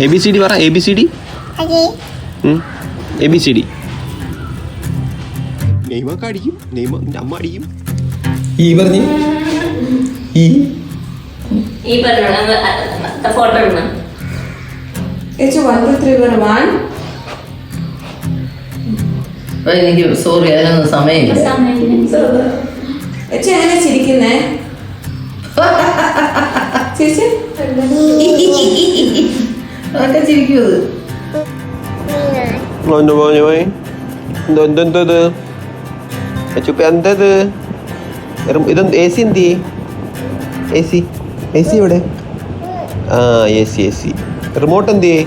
ABCD പറ. ABCD. ABCD. നെയ്മൊക്കെ അടിക്കും. അമ്മ അടിക്കും. ഈ പറഞ്ഞു ഈ പറഞ്ഞു ഫോട്ടോ എടുക്കണം. 1 2 3 1. എനിക്ക് സോറി, അതിനൊന്നും സമയമില്ല. എങ്ങനെ ചിരിക്കുന്നേ ചേച്ചി? അതൊക്കെ ചിരിക്കുന്നത് എന്തത് ചുപ്പ എന്തത്? ഇതെന്ത്? AC എന്തി? AC എവിടെ? AC റിമോട്ട് എന്തിയേ?